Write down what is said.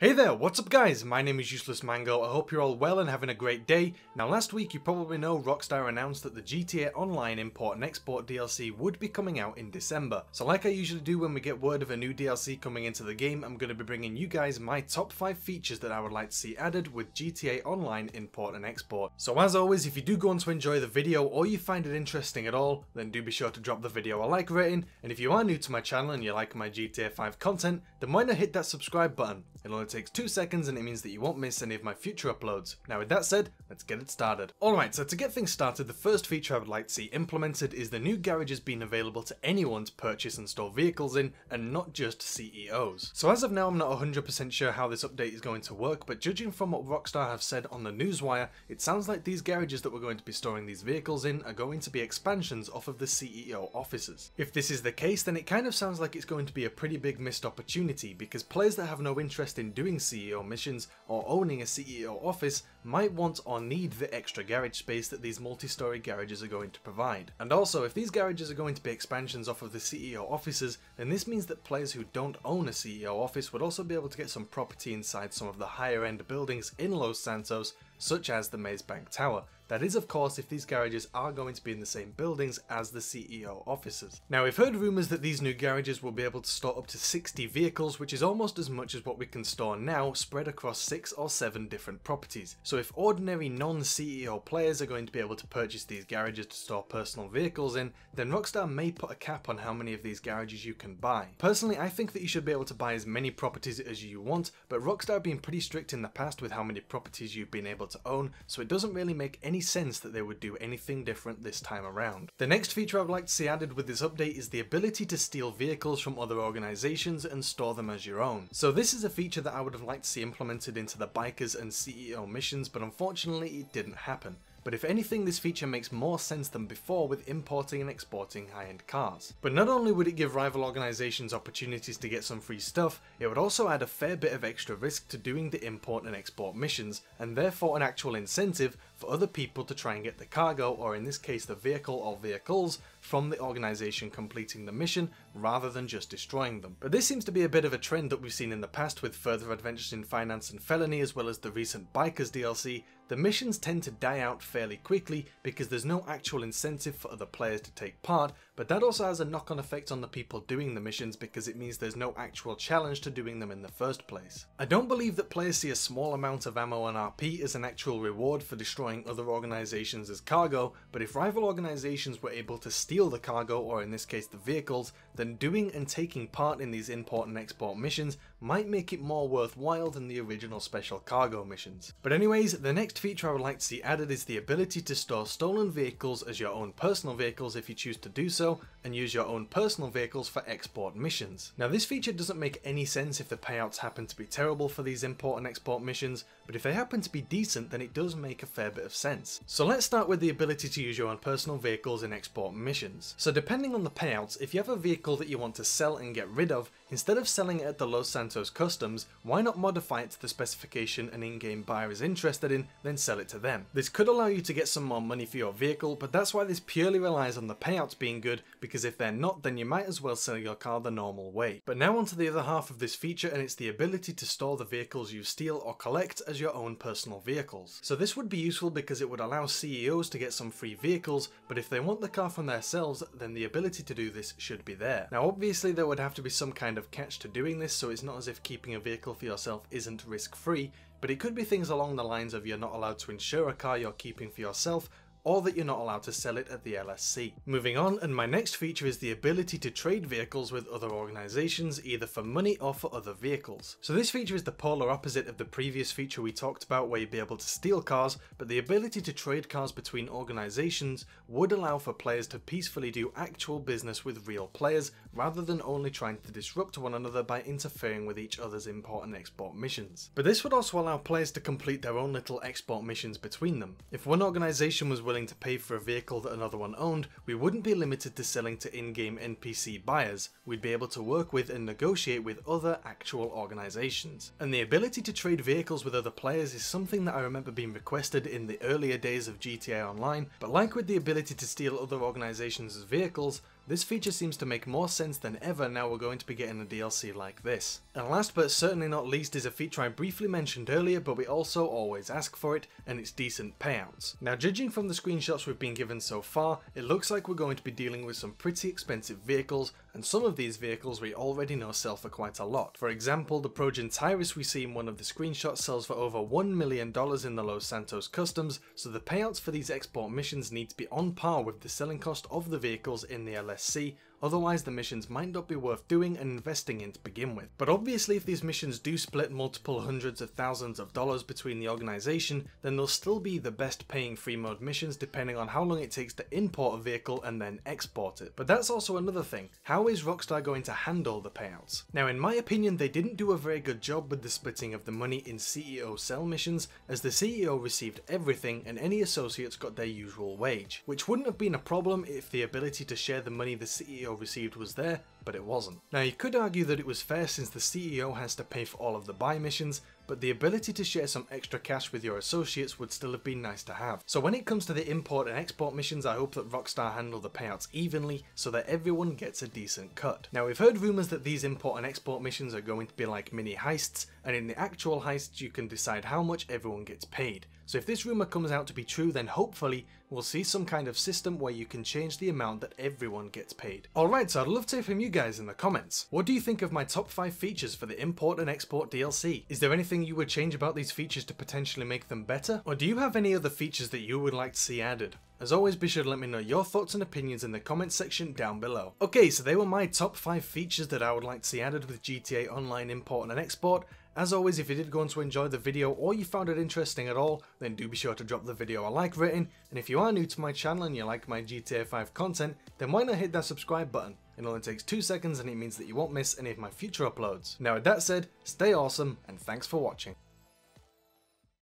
Hey there, what's up guys? My name is Useless Mango. I hope you're all well and having a great day. Now last week you probably know Rockstar announced that the GTA Online Import and Export DLC would be coming out in December. So like I usually do when we get word of a new DLC coming into the game, I'm going to be bringing you guys my top 5 features that I would like to see added with GTA Online Import and Export. So as always, if you do go on to enjoy the video or you find it interesting at all, then do be sure to drop the video a like rating, and if you are new to my channel and you like my GTA 5 content, then why not hit that subscribe button? It only takes 2 seconds and it means that you won't miss any of my future uploads. Now with that said, let's get it started. Alright, so to get things started, the first feature I would like to see implemented is the new garages being available to anyone to purchase and store vehicles in, and not just CEOs. So as of now, I'm not 100% sure how this update is going to work, but judging from what Rockstar have said on the newswire, it sounds like these garages that we're going to be storing these vehicles in are going to be expansions off of the CEO offices. If this is the case, then it kind of sounds like it's going to be a pretty big missed opportunity, because players that have no interest in doing CEO missions or owning a CEO office might want or need the extra garage space that these multi-story garages are going to provide. And also, if these garages are going to be expansions off of the CEO offices, then this means that players who don't own a CEO office would also be able to get some property inside some of the higher end buildings in Los Santos, such as the Maze Bank Tower. That is, of course, if these garages are going to be in the same buildings as the CEO offices. Now, we've heard rumours that these new garages will be able to store up to 60 vehicles, which is almost as much as what we can store now, spread across 6 or 7 different properties. So if ordinary non-CEO players are going to be able to purchase these garages to store personal vehicles in, then Rockstar may put a cap on how many of these garages you can buy. Personally, I think that you should be able to buy as many properties as you want, but Rockstar have been pretty strict in the past with how many properties you've been able to own, so it doesn't really make any sense that they would do anything different this time around. The next feature I'd like to see added with this update is the ability to steal vehicles from other organizations and store them as your own. So this is a feature that I would have liked to see implemented into the bikers and CEO missions, but unfortunately it didn't happen. But if anything, this feature makes more sense than before with importing and exporting high-end cars. But not only would it give rival organizations opportunities to get some free stuff, it would also add a fair bit of extra risk to doing the import and export missions, and therefore an actual incentive for other people to try and get the cargo, or in this case the vehicle or vehicles, from the organization completing the mission rather than just destroying them. But this seems to be a bit of a trend that we've seen in the past with further adventures in finance and felony, as well as the recent Bikers DLC. The missions tend to die out fairly quickly because there's no actual incentive for other players to take part, but that also has a knock-on effect on the people doing the missions because it means there's no actual challenge to doing them in the first place. I don't believe that players see a small amount of ammo and RP as an actual reward for destroying other organizations as cargo, but if rival organizations were able to steal the cargo, or in this case the vehicles, then doing and taking part in these import and export missions might make it more worthwhile than the original special cargo missions. But anyways, the next feature I would like to see added is the ability to store stolen vehicles as your own personal vehicles if you choose to do so, and use your own personal vehicles for export missions. Now this feature doesn't make any sense if the payouts happen to be terrible for these import and export missions, but if they happen to be decent, then it does make a fair bit of sense. So let's start with the ability to use your own personal vehicles in export missions. So depending on the payouts, if you have a vehicle that you want to sell and get rid of, instead of selling it at the Los Santos Customs, why not modify it to the specification an in-game buyer is interested in, then sell it to them. This could allow you to get some more money for your vehicle, but that's why this purely relies on the payouts being good, because if they're not, then you might as well sell your car the normal way. But now onto the other half of this feature, and it's the ability to store the vehicles you steal or collect as your own personal vehicles. So this would be useful because it would allow CEOs to get some free vehicles, but if they want the car from themselves, then the ability to do this should be there. Now obviously there would have to be some kind of catch to doing this, so it's not as if keeping a vehicle for yourself isn't risk-free, but it could be things along the lines of you're not allowed to insure a car you're keeping for yourself, or that you're not allowed to sell it at the LSC. Moving on, and my next feature is the ability to trade vehicles with other organizations, either for money or for other vehicles. So this feature is the polar opposite of the previous feature we talked about where you'd be able to steal cars, but the ability to trade cars between organizations would allow for players to peacefully do actual business with real players, rather than only trying to disrupt one another by interfering with each other's import and export missions. But this would also allow players to complete their own little export missions between them. If one organization was willing to pay for a vehicle that another one owned, we wouldn't be limited to selling to in-game NPC buyers. We'd be able to work with and negotiate with other actual organizations. And the ability to trade vehicles with other players is something that I remember being requested in the earlier days of GTA Online, but like with the ability to steal other organizations' vehicles, This feature seems to make more sense than ever now we're going to be getting a DLC like this. And last but certainly not least is a feature I briefly mentioned earlier, but we also always ask for it, and it's decent payouts. Now, judging from the screenshots we've been given so far, it looks like we're going to be dealing with some pretty expensive vehicles, and some of these vehicles we already know sell for quite a lot. For example, the Progen Tyrus we see in one of the screenshots sells for over $1 million in the Los Santos Customs, so the payouts for these export missions need to be on par with the selling cost of the vehicles in the LSC, otherwise the missions might not be worth doing and investing in to begin with. But obviously if these missions do split multiple hundreds of thousands of dollars between the organisation, then they'll still be the best paying free mode missions depending on how long it takes to import a vehicle and then export it. But that's also another thing, how is Rockstar going to handle the payouts? Now in my opinion they didn't do a very good job with the splitting of the money in CEO sell missions, as the CEO received everything and any associates got their usual wage, which wouldn't have been a problem if the ability to share the money the CEO received was there, but it wasn't. Now you could argue that it was fair since the CEO has to pay for all of the buy missions, but the ability to share some extra cash with your associates would still have been nice to have. So when it comes to the import and export missions, I hope that Rockstar handle the payouts evenly so that everyone gets a decent cut. Now we've heard rumours that these import and export missions are going to be like mini heists, and in the actual heists you can decide how much everyone gets paid. So if this rumour comes out to be true, then hopefully we'll see some kind of system where you can change the amount that everyone gets paid. Alright, so I'd love to hear from you guys in the comments. What do you think of my top 5 features for the import and export DLC? Is there anything you would change about these features to potentially make them better? Or do you have any other features that you would like to see added? As always, be sure to let me know your thoughts and opinions in the comments section down below. Okay, so they were my top 5 features that I would like to see added with GTA Online import and export. As always, if you did go on to enjoy the video or you found it interesting at all, then do be sure to drop the video a like rating, and if you are new to my channel and you like my GTA 5 content, then why not hit that subscribe button? It only takes 2 seconds and it means that you won't miss any of my future uploads. Now with that said, stay awesome and thanks for watching.